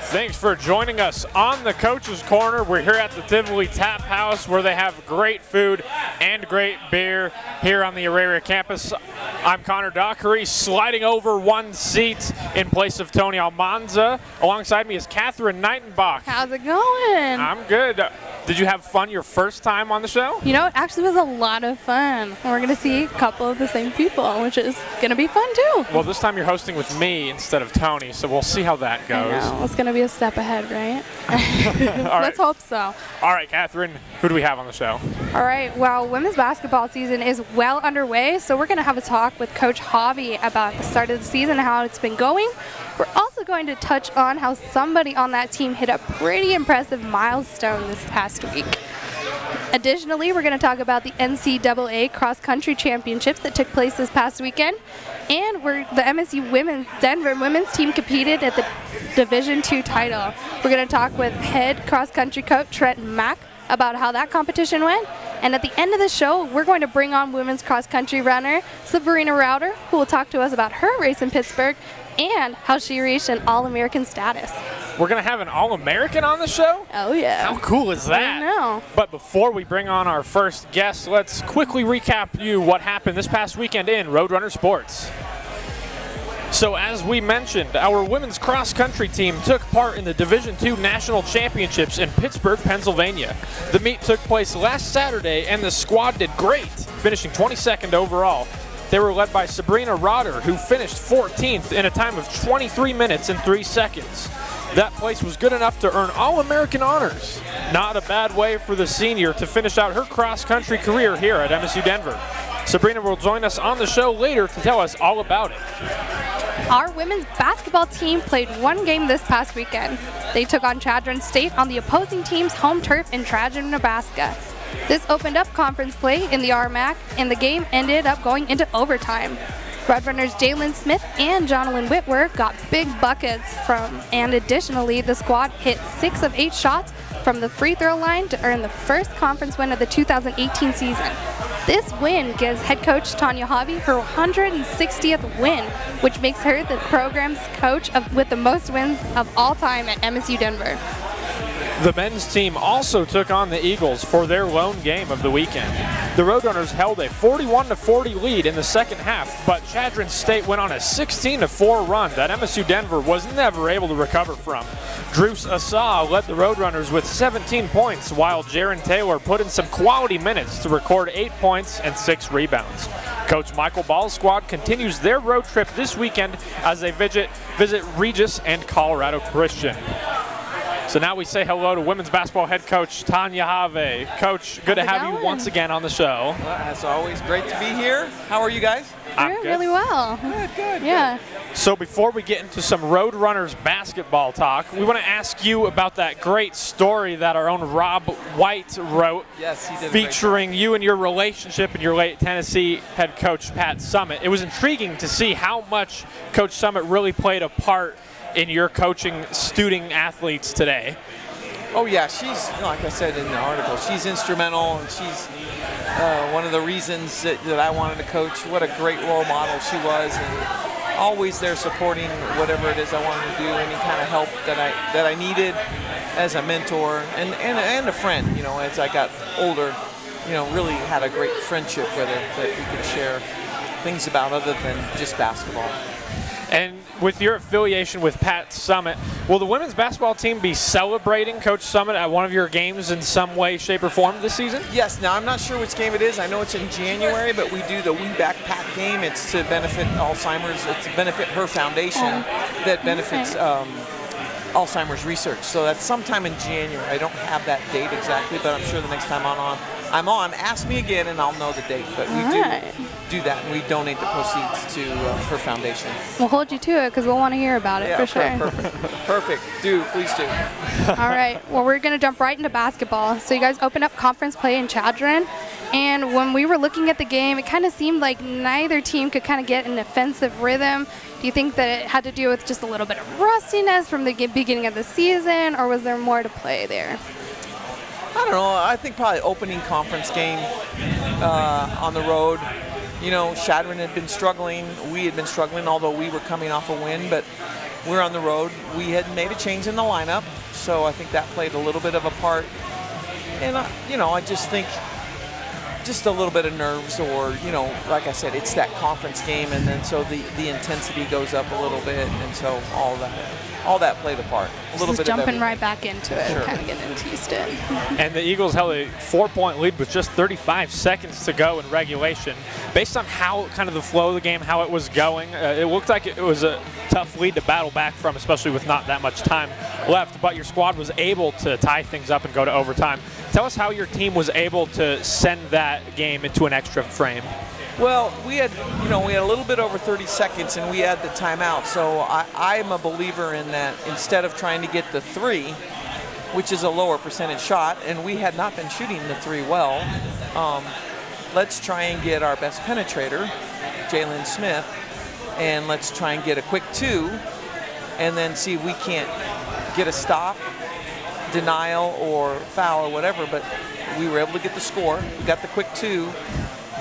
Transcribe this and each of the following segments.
Thanks for joining us on the Coach's Corner. We're here at the Tivoli Tap House where they have great food and great beer here on the Auraria campus. I'm Connor Dockery, sliding over one seat in place of Tony Almanza. Alongside me is Catherine Neitenbach. How's it going? I'm good. Did you have fun your first time on the show? You know, it actually was a lot of fun. We're going to see a couple of the same people, which is going to be fun too. Well, this time you're hosting with me instead of Tony, so we'll see how that goes. I know. It's going to be a step ahead, right? All right. Let's hope so. All right, Catherine, who do we have on the show? All right, well, women's basketball season is well underway, so we're going to have a talk with Coach Haave about the start of the season, how it's been going. We're also going to touch on how somebody on that team hit a pretty impressive milestone this past week. Additionally, we're going to talk about the NCAA cross-country championships that took place this past weekend. And the MSU Denver women's team competed at the Division II title. We're going to talk with head cross-country coach Trent Mack about how that competition went. And at the end of the show, we're going to bring on women's cross-country runner Sabrina Rautter, who will talk to us about her race in Pittsburgh and how she reached an All-American status. We're going to have an All-American on the show? Oh, yeah. How cool is that? I know. But before we bring on our first guest, let's quickly recap you what happened this past weekend in Roadrunner Sports. So as we mentioned, our women's cross-country team took part in the Division II National Championships in Pittsburgh, Pennsylvania. The meet took place last Saturday, and the squad did great, finishing 22nd overall. They were led by Sabrina Rautter, who finished 14th in a time of 23 minutes and 3 seconds. That place was good enough to earn All-American honors. Not a bad way for the senior to finish out her cross-country career here at MSU Denver. Sabrina will join us on the show later to tell us all about it. Our women's basketball team played one game this past weekend. They took on Chadron State on the opposing team's home turf in Chadron, Nebraska. This opened up conference play in the RMAC, and the game ended up going into overtime. Roadrunners Jalen Smith and Jonalyn Whitwer got big buckets and additionally, the squad hit 6 of 8 shots from the free throw line to earn the first conference win of the 2018 season. This win gives head coach Tanya Haave her 160th win, which makes her the program's coach with the most wins of all time at MSU Denver. The men's team also took on the Eagles for their lone game of the weekend. The Roadrunners held a 41-40 lead in the second half, but Chadron State went on a 16-4 run that MSU Denver was never able to recover from. Drews Asa led the Roadrunners with 17 points, while Jaron Taylor put in some quality minutes to record 8 points and 6 rebounds. Coach Michael Ball's squad continues their road trip this weekend as they visit Regis and Colorado Christian. So now we say hello to women's basketball head coach Tanya Haave. Coach, good to have you once again on the show. Well, as always, great to be here. How are you guys? We're really well. Good. Yeah. So before we get into some Roadrunners basketball talk, we want to ask you about that great story that our own Rob White wrote. Yes, he did. Featuring you and your relationship and your late Tennessee head coach Pat Summit. It was intriguing to see how much Coach Summit really played a part in your coaching student athletes today. Oh yeah, she's, like I said in the article, she's instrumental, and she's one of the reasons that I wanted to coach. What a great role model she was, and always there supporting whatever it is I wanted to do, any kind of help that I needed as a mentor and a friend. You know, as I got older, you know, really had a great friendship with her that we could share things about other than just basketball. And with your affiliation with Pat Summit, will the women's basketball team be celebrating Coach Summit at one of your games in some way, shape, or form this season? Yes. Now, I'm not sure which game it is. I know it's in January, but we do the We Back Pat game. It's to benefit Alzheimer's. It's to benefit her foundation that benefits Alzheimer's research. So that's sometime in January. I don't have that date exactly, but I'm sure the next time I'm on, ask me again and I'll know the date. But we do that, and we donate the proceeds to her foundation. We'll hold you to it because we'll want to hear about it for sure. Perfect. Please do. All right. Well, we're going to jump right into basketball. So you guys opened up conference play in Chadron. And when we were looking at the game, it kind of seemed like neither team could kind of get an offensive rhythm. Do you think that it had to do with just a little bit of rustiness from the beginning of the season, or was there more to play there? I don't know. I think probably opening conference game on the road. You know, Chadron had been struggling. We had been struggling, although we were coming off a win, but we're on the road. We had made a change in the lineup, so I think that played a little bit of a part. And, you know, I just think just a little bit of nerves, or, you know, like I said, it's that conference game, and then so the intensity goes up a little bit, and so all that played a part. A little bit jumping of everything. right back into it, Sure. kind of getting into Houston. And the Eagles held a 4-point lead with just 35 seconds to go in regulation. Based on how kind of the flow of the game, how it was going, it looked like it was a tough lead to battle back from, especially with not that much time left. But your squad was able to tie things up and go to overtime. Tell us how your team was able to send that game into an extra frame. Well, we had a little bit over 30 seconds, and we had the timeout. So I'm a believer in that. Instead of trying to get the 3, which is a lower percentage shot, and we had not been shooting the 3 well, let's try and get our best penetrator, Jalen Smith, and let's try and get a quick 2, and then see if we can't get a stop, denial, or foul or whatever. But we were able to get the score. We got the quick 2.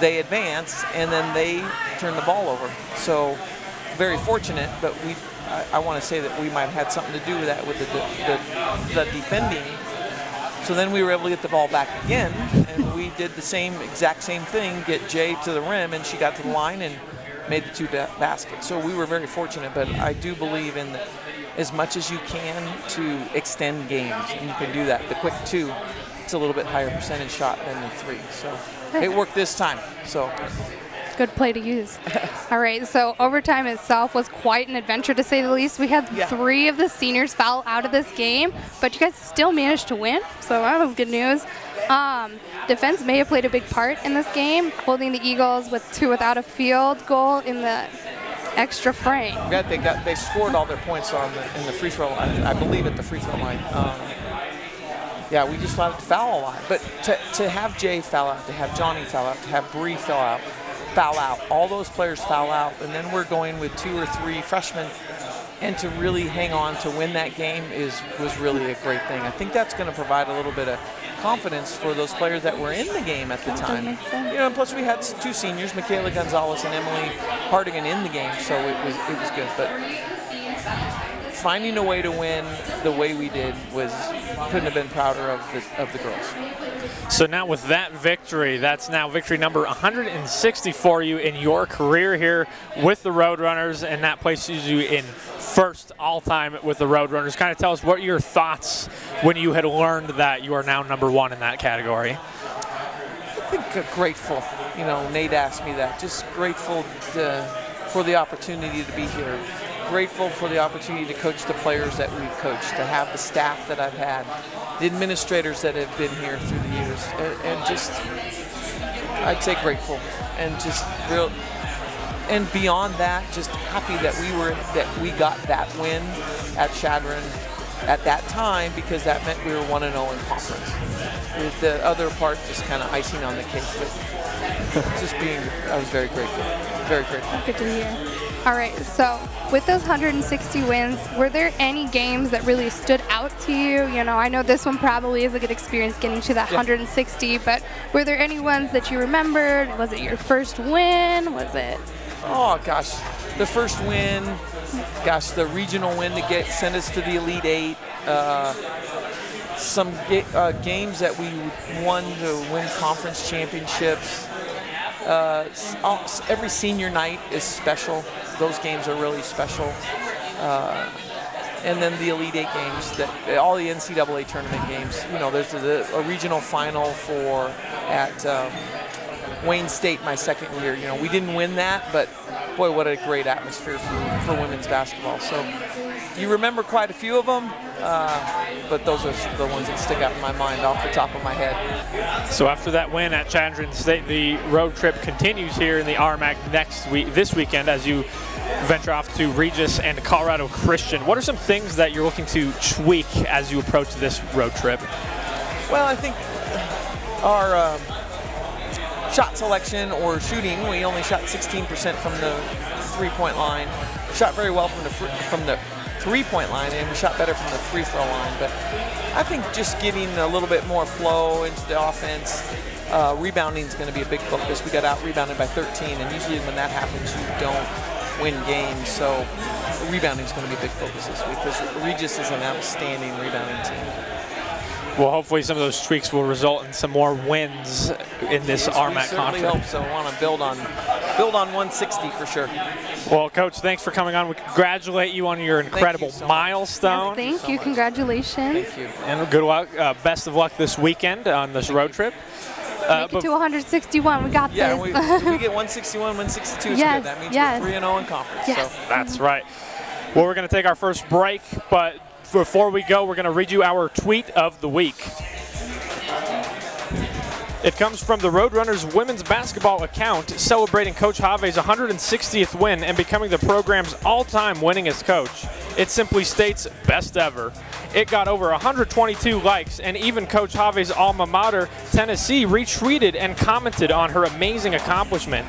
They advance, and then they turn the ball over. So very fortunate, but I want to say that we might have had something to do with that, with the defending. So then we were able to get the ball back again, and we did the exact same thing, get Jay to the rim, and she got to the line and made the 2 baskets. So we were very fortunate, but I do believe in as much as you can to extend games, and you can do that. The quick 2, it's a little bit higher percentage shot than the 3. So it worked this time. So Good play to use. All right, so overtime itself was quite an adventure, to say the least. We had 3 of the seniors foul out of this game, but you guys still managed to win, so that was good news. Defense may have played a big part in this game, holding the Eagles with 2 without a field goal in the extra frame. Yeah, they scored all their points in the free throw line, I believe, at the free throw line. Yeah, we just allowed to foul a lot. But to have Jay foul out, to have Johnny foul out, to have Bree foul out, all those players foul out, and then we're going with 2 or 3 freshmen, and to really hang on to win that game was really a great thing. I think that's going to provide a little bit of confidence for those players that were in the game at the time. You know, and plus we had 2 seniors, Michaela Gonzalez and Emily Hardigan, in the game, so it was good. But finding a way to win the way we did couldn't have been prouder of the girls. So now with that victory, that's now victory number 160 for you in your career here with the Roadrunners, and that places you in first all-time with the Roadrunners. Kind of tell us what your thoughts when you had learned that you are now number 1 in that category. I think grateful. You know, Nate asked me that. Just grateful for the opportunity to be here. Grateful for the opportunity to coach the players that we've coached, to have the staff that I've had, the administrators that have been here through the years, and just, I'd say grateful, and just real, and beyond that, just happy that we got that win at Chadron at that time, because that meant we were 1-0 in conference. The other part just kind of icing on the cake, but I was very grateful, very grateful. Good to hear. All right, so with those 160 wins, were there any games that really stood out to you? You know, I know this one probably is a good experience getting to that 160, but were there any ones that you remembered? Was it your first win? Was it? Oh, gosh, the first win, gosh, the regional win to send us to the Elite 8, some games that we won to win conference championships. Every senior night is special. Those games are really special. And then the Elite 8 games, all the NCAA tournament games. You know, there's a regional final at Wayne State my second year. You know, we didn't win that, but boy, what a great atmosphere for women's basketball. So you remember quite a few of them, but those are the ones that stick out in my mind off the top of my head. So after that win at Chadron State, the road trip continues here in the RMAC this weekend as you venture off to Regis and Colorado Christian. What are some things that you're looking to tweak as you approach this road trip? Well, I think our shot selection or shooting, we only shot 16% from the three-point line. Shot very well from the three-point line, and we shot better from the free throw line. But I think just getting a little bit more flow into the offense, Rebounding is going to be a big focus. We got out-rebounded by 13, and usually when that happens, you don't win games. So rebounding is going to be a big focus this week because Regis is an outstanding rebounding team. Well, hopefully some of those streaks will result in some more wins in this RMAC conference. We certainly hope so. I want to build on 160 for sure. Well, Coach, thanks for coming on. We congratulate you on your incredible milestone. Yes, thank you. Congratulations. Thank you. And good luck. Best of luck this weekend on this road trip. Make it to 161. We got this. Yeah, we get 161, 162 is good. That means we're 3-0 in conference. Yes. So. That's right. Well, we're going to take our first break, but before we go, we're going to read you our tweet of the week. It comes from the Roadrunners women's basketball account celebrating Coach Haave's 160th win and becoming the program's all-time winningest coach. It simply states, best ever. It got over 122 likes, and even Coach Haave's alma mater, Tennessee, retweeted and commented on her amazing accomplishment.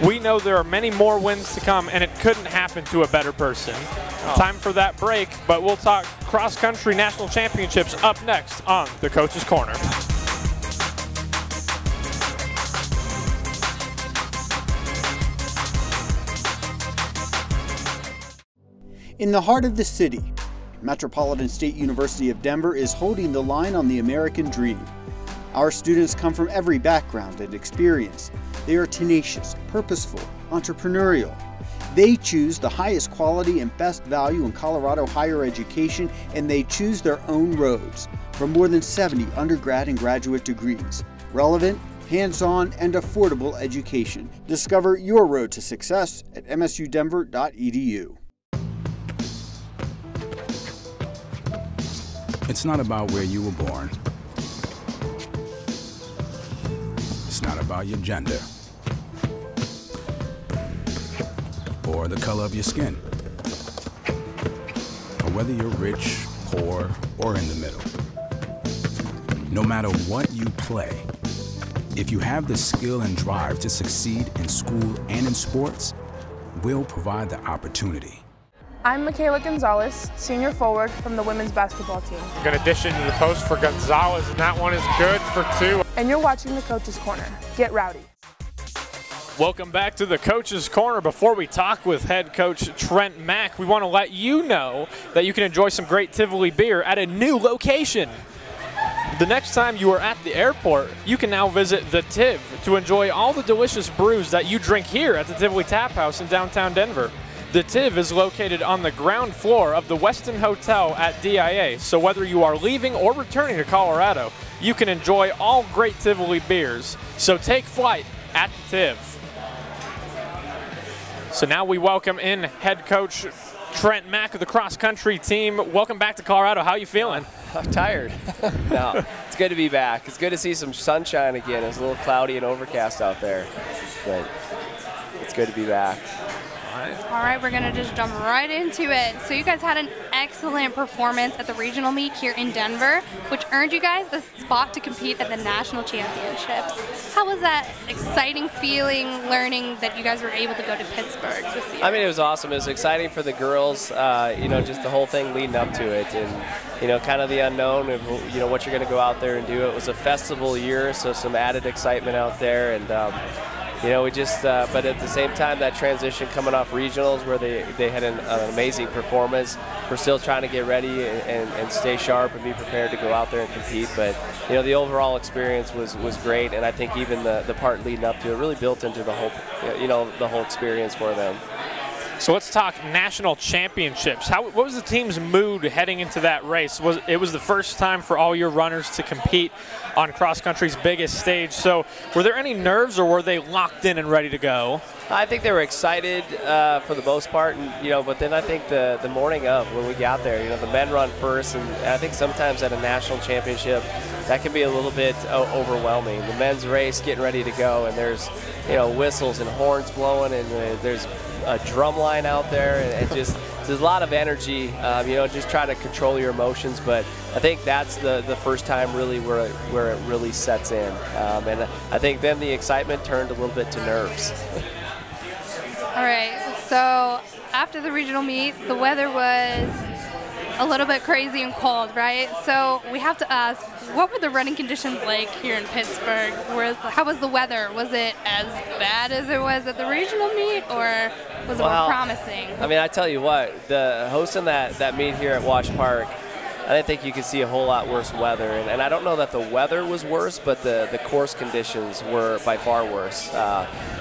We know there are many more wins to come, and it couldn't happen to a better person. Time for that break, but we'll talk cross-country national championships up next on the Coach's Corner. In the heart of the city, Metropolitan State University of Denver is holding the line on the American dream. Our students come from every background and experience. They are tenacious, purposeful, entrepreneurial. They choose the highest quality and best value in Colorado higher education, and they choose their own roads for more than 70 undergrad and graduate degrees. Relevant, hands-on, and affordable education. Discover your road to success at msudenver.edu. It's not about where you were born. It's not about your gender or the color of your skin, or whether you're rich, poor, or in the middle. No matter what you play, if you have the skill and drive to succeed in school and in sports, we'll provide the opportunity. I'm Michaela Gonzalez, senior forward from the women's basketball team. I'm going to dish into the post for Gonzalez, and that one is good for 2. And you're watching the Coach's Corner. Get rowdy. Welcome back to the Coach's Corner. Before we talk with head coach Trent Mack, we want to let you know that you can enjoy some great Tivoli beer at a new location. The next time you are at the airport, you can now visit the Tiv to enjoy all the delicious brews that you drink here at the Tivoli Tap House in downtown Denver. The Tiv is located on the ground floor of the Westin Hotel at DIA, so whether you are leaving or returning to Colorado, you can enjoy all great Tivoli beers. So take flight at the Tiv. So now we welcome in head coach Trent Mack of the cross-country team. Welcome back to Colorado. How are you feeling? I'm tired. No, it's good to be back. It's good to see some sunshine again. It was a little cloudy and overcast out there, but it's good to be back. All right, we're going to just jump right into it. So you guys had an excellent performance at the regional meet here in Denver, which earned you guys the spot to compete at the national championships. How was that exciting feeling learning that you guys were able to go to Pittsburgh this year? I mean, it was awesome. It was exciting for the girls, you know, just the whole thing leading up to it and, you know, kind of the unknown of, you know, what you're going to go out there and do. It was a festival year, so some added excitement out there. And, you know, we just, but at the same time, that transition coming off regionals where they had an amazing performance. We're still trying to get ready and stay sharp and be prepared to go out there and compete. But, you know, the overall experience was great, and I think even the part leading up to it really built into the whole, you know, the whole experience for them. So let's talk national championships. What was the team's mood heading into that race? It was the first time for all your runners to compete on cross country's biggest stage. So were there any nerves, or were they locked in and ready to go? I think they were excited for the most part, and, you know, but then I think the morning of when we got there, you know, the men run first, and I think sometimes at a national championship that can be a little bit overwhelming. The men's race getting ready to go, and there's, you know, whistles and horns blowing, and there's a drum line out there, and just there's a lot of energy, you know, just try to control your emotions. But I think that's the first time really where it really sets in, and I think then the excitement turned a little bit to nerves. All right, so after the regional meet, the weather was a little bit crazy and cold, right? So we have to ask, what were the running conditions like here in Pittsburgh? How was the weather? Was it as bad as it was at the regional meet, or was it more promising? I mean, I tell you what, the hosting that meet here at Wash Park, I didn't think you could see a whole lot worse weather. And I don't know that the weather was worse, but the course conditions were by far worse.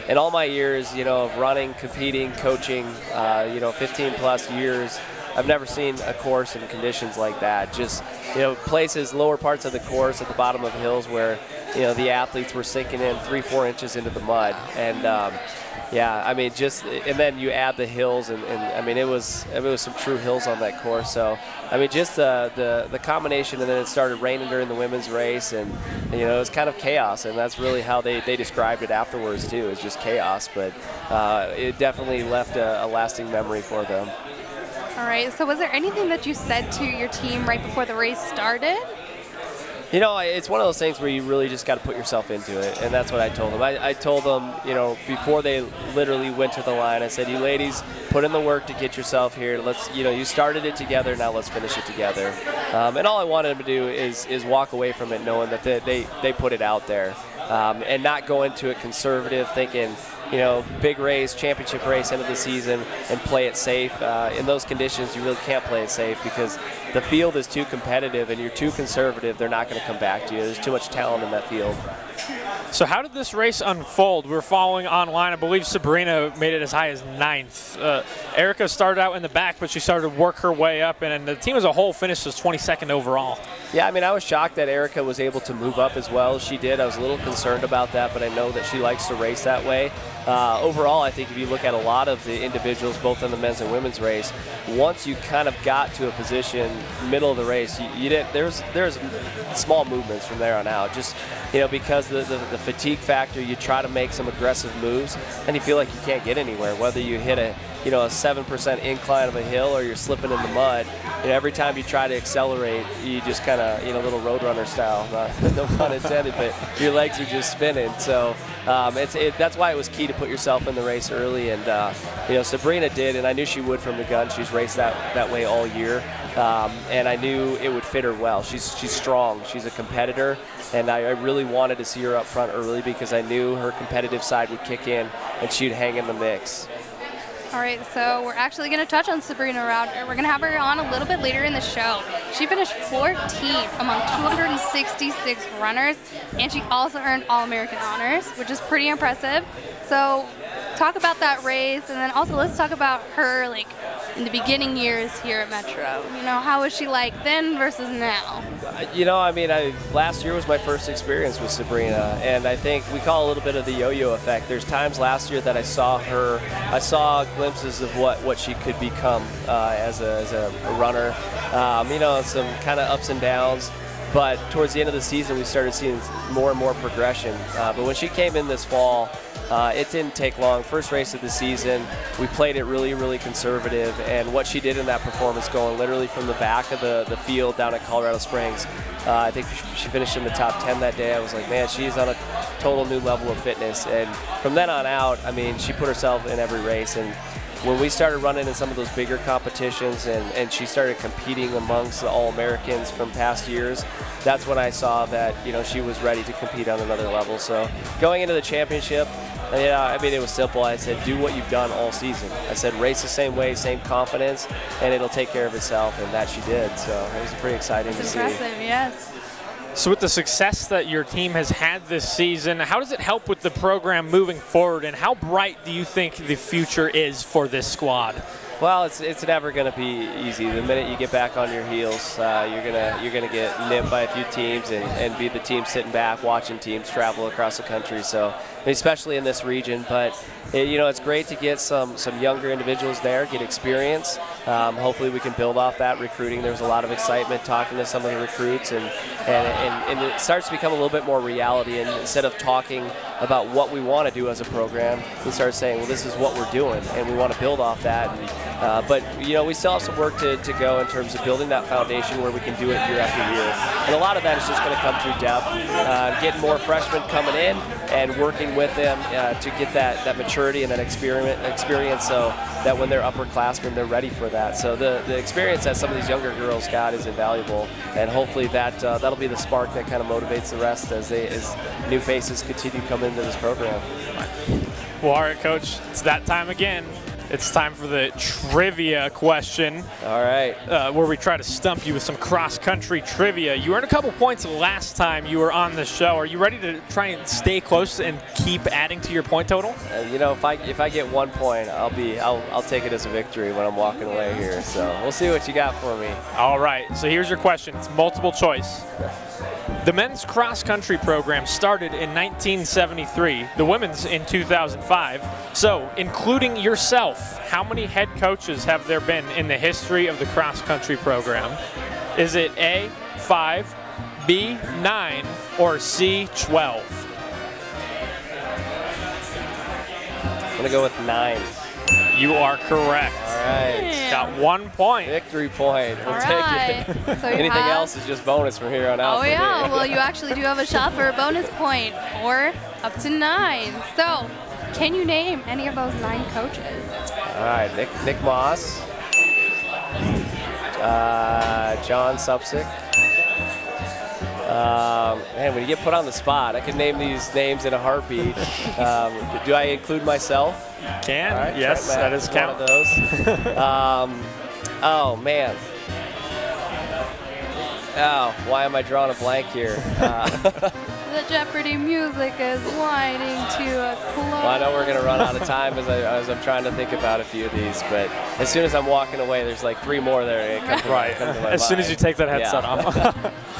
In all my years, of running, competing, coaching, 15 plus years, I've never seen a course in conditions like that. Just, places, lower parts of the course at the bottom of hills where, the athletes were sinking in 3-4 inches into the mud. And, and then you add the hills, and I mean, it was some true hills on that course. So, I mean, just the combination, and then it started raining during the women's race, and it was kind of chaos, and that's really how they described it afterwards too. It was just chaos, but it definitely left a lasting memory for them. All right, so was there anything that you said to your team right before the race started? It's one of those things where you really just got to put yourself into it, and that's what I told them. I told them, before they literally went to the line, I said, you ladies, put in the work to get yourself here. Let's, you started it together, now let's finish it together. And all I wanted them to do is walk away from it knowing that they put it out there, and not go into it conservative, thinking, big race, championship race, end of the season, and play it safe. In those conditions, you really can't play it safe because the field is too competitive and you're too conservative. They're not going to come back to you. There's too much talent in that field. So how did this race unfold? We were following online. I believe Sabrina made it as high as 9th. Erica started out in the back, but she started to work her way up, and the team as a whole finished as 22nd overall. Yeah, I mean, I was shocked that Erica was able to move up as well as she did. I was a little concerned about that, but I know that she likes to race that way. Overall, I think if you look at a lot of the individuals, both in the men's and women's race, once you kind of got to a position middle of the race, there's small movements from there on out. Just because the fatigue factor, you try to make some aggressive moves, and you feel like you can't get anywhere. Whether you hit a 7% incline of a hill or you're slipping in the mud, every time you try to accelerate, you just kind of little roadrunner style, no pun intended, but your legs are just spinning. So that's why it was key to put yourself in the race early, and Sabrina did, and I knew she would from the gun. She's raced that way all year, and I knew it would fit her well. She's strong, she's a competitor, and I really wanted to see her up front early because I knew her competitive side would kick in and she'd hang in the mix. All right, so we're actually going to touch on Sabrina Rautter. We're going to have her on a little bit later in the show. She finished 14th among 266 runners, and she also earned All-American honors, which is pretty impressive. So talk about that race, and then also let's talk about her in the beginning years here at Metro. How was she like then versus now? Last year was my first experience with Sabrina, and I think we call a little bit of the yo-yo effect. There's times last year that I saw glimpses of what she could become as a runner. Some kind of ups and downs. But towards the end of the season, we started seeing more and more progression. But when she came in this fall, it didn't take long. First race of the season, we played it really, really conservative. And what she did in that performance, going literally from the back of the field down at Colorado Springs, I think she finished in the top 10 that day. I was like, man, she's on a total new level of fitness. And from then on out, she put herself in every race. And when we started running in some of those bigger competitions and she started competing amongst the All-Americans from past years, that's when I saw that, she was ready to compete on another level. So going into the championship, it was simple. I said, do what you've done all season. I said, race the same way, same confidence, and it'll take care of itself, and that she did. So it was pretty exciting to see. Impressive, yes. So with the success that your team has had this season, how does it help with the program moving forward, and how bright do you think the future is for this squad? Well, it's never going to be easy. The minute you get back on your heels, you're gonna get nipped by a few teams and be the team sitting back watching teams travel across the country. So especially in this region, but it's great to get some younger individuals there, get experience. Hopefully we can build off that recruiting. There's a lot of excitement talking to some of the recruits, and it starts to become a little bit more reality. And instead of talking about what we want to do as a program, we start saying, well, this is what we're doing, and we want to build off that. And But we still have some work to go in terms of building that foundation where we can do it year after year. And a lot of that is just going to come through depth, getting more freshmen coming in and working with them to get that maturity and that experience so that when they're upperclassmen, they're ready for that. So the experience that some of these younger girls got is invaluable, and hopefully that'll be the spark that kind of motivates the rest as new faces continue to come into this program. Well, all right, Coach, it's that time again. It's time for the trivia question. All right. Where we try to stump you with some cross-country trivia. You earned a couple points last time you were on the show. Are you ready to try and stay close and keep adding to your point total? If I get 1 point, I'll take it as a victory when I'm walking away here. So we'll see what you got for me. All right. So here's your question. It's multiple choice. The men's cross-country program started in 1973, the women's in 2005. So, including yourself, how many head coaches have there been in the history of the cross-country program? Is it A, 5, B, 9, or C, 12? I'm going to go with 9. You are correct. All right. Got 1 point. Victory point. We'll take it. So anything else is just bonus from here on out. Oh, yeah. Well, you actually do have a shot for a bonus point, or up to 9. So, can you name any of those 9 coaches? All right. Nick Moss. John Supsick. Man, when you get put on the spot, I can name these names in a heartbeat. Do I include myself? You can. Right, yes, Trent Mack that is count. one of those. Oh, man. Oh, why am I drawing a blank here? The Jeopardy music is winding to a close. Well, I know we're going to run out of time as I'm trying to think about a few of these, but as soon as I'm walking away, there's like 3 more there. Right. As soon as you take that headset off.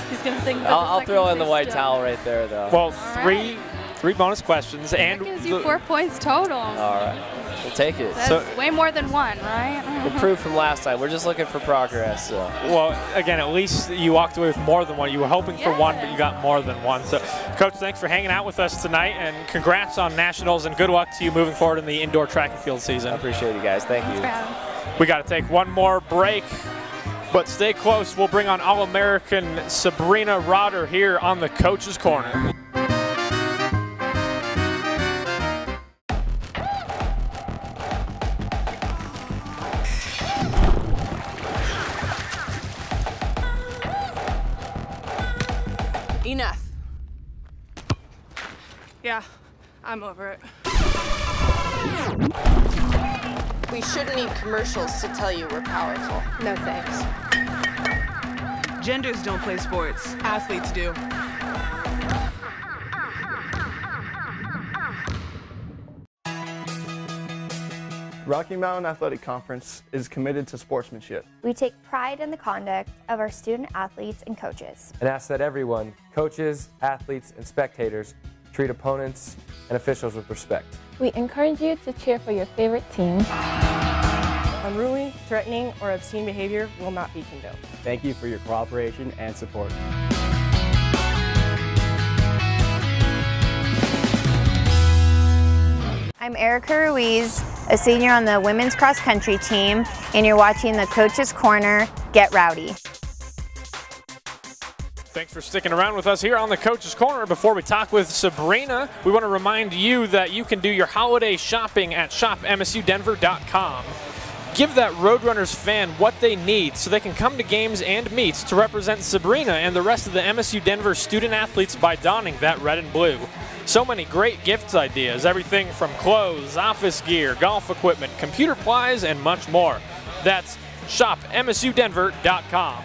He's going to think about I'll throw in the white towel right there, though. Well, three bonus questions. And that gives you 4 points total. All right. We'll take it. That's way more than 1, right? Improved from last time. We're just looking for progress. So. Well, again, at least you walked away with more than 1. You were hoping for 1, but you got more than 1. So, Coach, thanks for hanging out with us tonight, and congrats on nationals, and good luck to you moving forward in the indoor track and field season. I appreciate you guys. Thank you. We got to take one more break, but stay close. We'll bring on All-American Sabrina Rautter here on the Coach's Corner. Enough. Yeah, I'm over it. We shouldn't need commercials to tell you we're powerful. No thanks. Genders don't play sports. Athletes do. Rocky Mountain Athletic Conference is committed to sportsmanship. We take pride in the conduct of our student athletes and coaches. And ask that everyone, coaches, athletes, and spectators, treat opponents and officials with respect. We encourage you to cheer for your favorite team. Unruly, threatening, or obscene behavior will not be condoned. Thank you for your cooperation and support. I'm Erica Ruiz, a senior on the women's cross country team, and you're watching the Coach's Corner. Get rowdy. Thanks for sticking around with us here on the Coach's Corner. Before we talk with Sabrina, we want to remind you that you can do your holiday shopping at shopmsudenver.com. Give that Roadrunners fan what they need so they can come to games and meets to represent Sabrina and the rest of the MSU Denver student athletes by donning that red and blue. So many great gifts ideas, everything from clothes, office gear, golf equipment, computer supplies, and much more. That's shopmsudenver.com.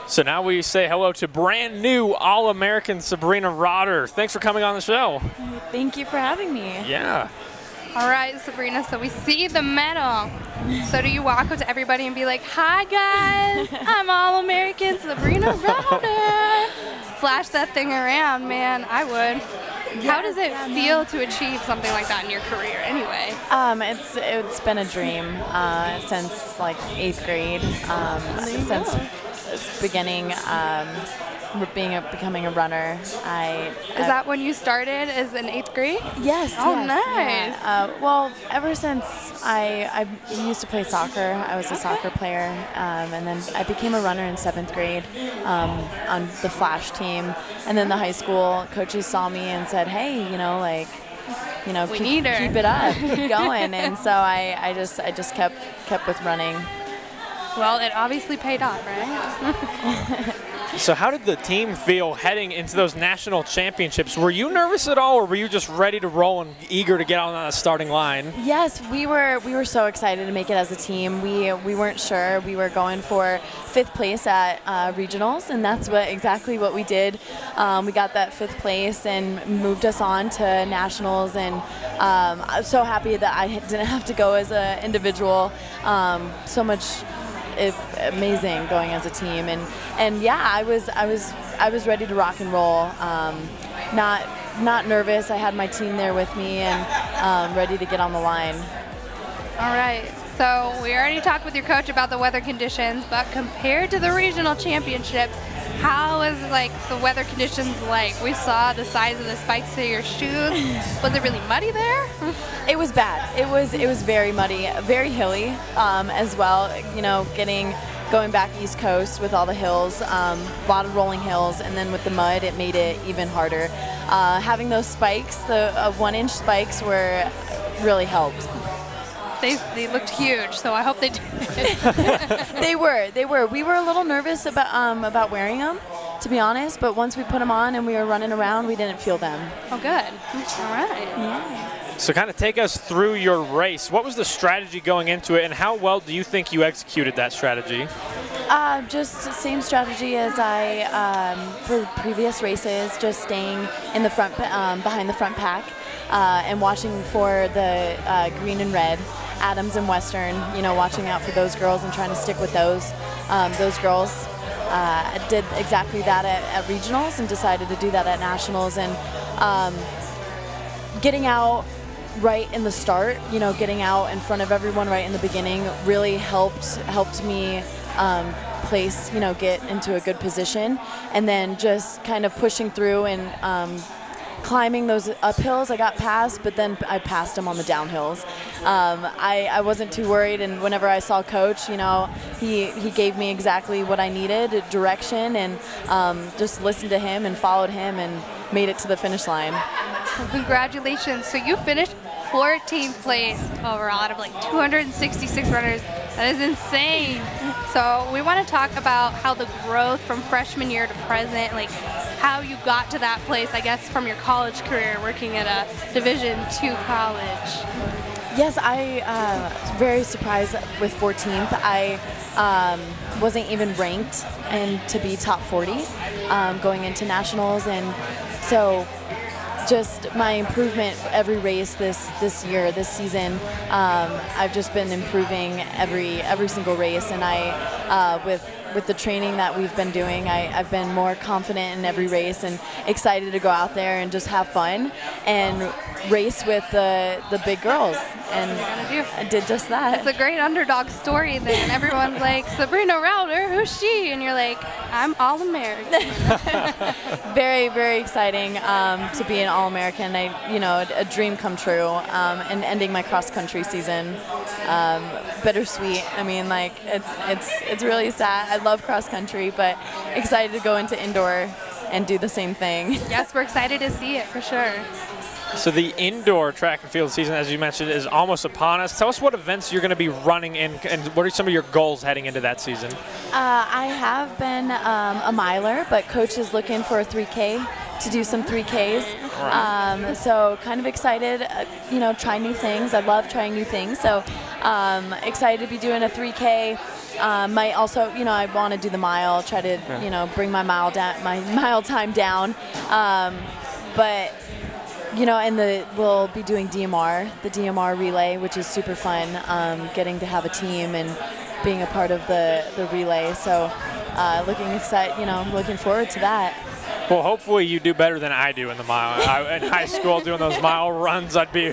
So now we say hello to brand new All-American Sabrina Rautter. Thanks for coming on the show. Thank you for having me. Yeah. All right, Sabrina, so we see the medal. So do you walk up to everybody and be like, hi guys, I'm All-American Sabrina Rautter. Flash that thing around, man, I would. How does it feel to achieve something like that in your career anyway? It's been a dream since like 8th grade. Since beginning, becoming a runner. Is that when you started, as in 8th grade? Yes. Oh, yes, nice. Yeah. Well, ever since I used to play soccer, I was a soccer player, and then I became a runner in 7th grade on the Flash team. And then the high school coaches saw me and said, hey, keep it up, keep going. And so I just kept with running. Well, it obviously paid off, right? So how did the team feel heading into those national championships? Were you nervous at all, or were you just ready to roll and eager to get on the starting line? Yes, we were so excited to make it as a team. We weren't sure. We were going for 5th place at regionals, and that's exactly what we did. We got that 5th place and moved us on to nationals, and I'm so happy that I didn't have to go as an individual. So much amazing going as a team, and yeah, I was ready to rock and roll. Not nervous. I had my team there with me and ready to get on the line. All right. So we already talked with your coach about the weather conditions, but compared to the regional championships, how was the weather conditions like? We saw the size of the spikes to your shoes. Was it really muddy there? It was bad. It was very muddy, very hilly as well. Going back East Coast with all the hills, a lot of rolling hills, and then with the mud, it made it even harder. Having those spikes, the 1-inch spikes, really helped. They looked huge, so I hope they did. They were. We were a little nervous about wearing them, to be honest, but once we put them on and we were running around, we didn't feel them. Oh, good. All right. Yeah. So kind of take us through your race. What was the strategy going into it, and how well do you think you executed that strategy? Just the same strategy as for previous races, just staying in the front, behind the front pack, and watching for the green and red, Adams and Western, watching out for those girls and trying to stick with those girls. Did exactly that at regionals and decided to do that at nationals, and getting out right in the start, getting out in front of everyone right in the beginning really helped me place, get into a good position, and then just kind of pushing through and climbing those uphills. I got past, but then I passed him on the downhills. I wasn't too worried, and whenever I saw Coach, he gave me exactly what I needed, direction, and just listened to him and followed him and made it to the finish line. Well, congratulations. So you finished 14th place overall out of 266 runners. That is insane. So we want to talk about how the growth from freshman year to present, how you got to that place, I guess, from your college career working at a Division II college. Yes, I was very surprised with 14th. I wasn't even ranked and to be top 40 going into nationals, and so just my improvement every race this season. I've just been improving every single race, and I with the training that we've been doing, I've been more confident in every race and excited to go out there and just have fun and race with the big girls, and I did just that. It's a great underdog story then. Everyone's like, Sabrina Rautter, who's she? And you're like, I'm All-American. Very, very exciting to be an All-American. A dream come true, and ending my cross-country season. Bittersweet. I mean, it's really sad. I love cross-country, but excited to go into indoor and do the same thing. Yes, we're excited to see it for sure. So the indoor track and field season, as you mentioned, is almost upon us. Tell us what events you're going to be running in, and what are some of your goals heading into that season? I have been a miler, but Coach is looking for a 3K to do some 3Ks. Right. So kind of excited, try new things. I love trying new things. So excited to be doing a 3K. Might also, I want to do the mile, try to, bring my mile time down. But and we'll be doing the DMR relay, which is super fun. Getting to have a team and being a part of the relay. So looking forward to that. Well, hopefully you do better than I do in the mile. In high school, doing those mile runs, I'd be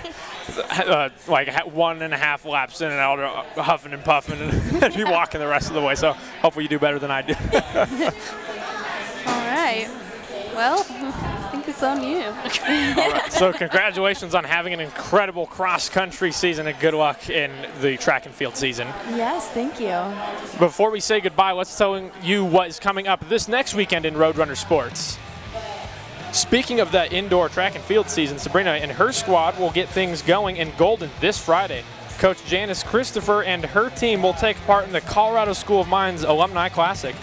like 1.5 laps in and out, huffing and puffing, and be walking the rest of the way. So hopefully you do better than I do. All right. Well, I think it's on you. All right. So congratulations on having an incredible cross-country season, and good luck in the track and field season. Yes, thank you. Before we say goodbye, let's tell you what is coming up this next weekend in Roadrunner Sports. Speaking of that indoor track and field season, Sabrina and her squad will get things going in Golden this Friday. Coach Janice Christopher and her team will take part in the Colorado School of Mines Alumni Classic.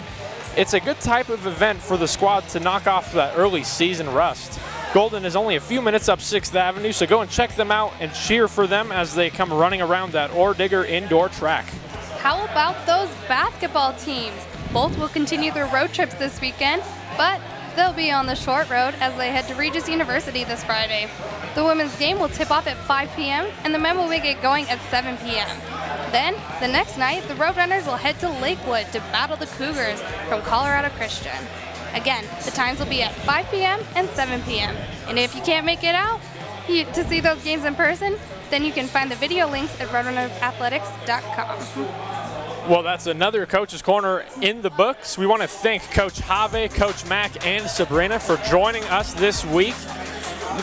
It's a good type of event for the squad to knock off that early season rust. Golden is only a few minutes up 6th Avenue, so go and check them out and cheer for them as they come running around that Ore Digger indoor track. How about those basketball teams? Both will continue their road trips this weekend, but they'll be on the short road as they head to Regis University this Friday. The women's game will tip off at 5 p.m. and the men will get going at 7 p.m. Then, the next night, the Roadrunners will head to Lakewood to battle the Cougars from Colorado Christian. Again, the times will be at 5 p.m. and 7 p.m. And if you can't make it out to see those games in person, then you can find the video links at roadrunnersathletics.com. Well, that's another Coach's Corner in the books. We want to thank Coach Haave, Coach Mack, and Sabrina for joining us this week.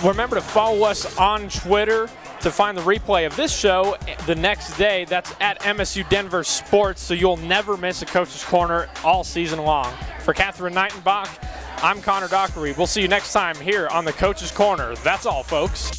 Remember to follow us on Twitter to find the replay of this show the next day. That's at MSU Denver Sports, so you'll never miss a Coach's Corner all season long. For Catherine Neitenbach, I'm Connor Dockery. We'll see you next time here on the Coach's Corner. That's all, folks.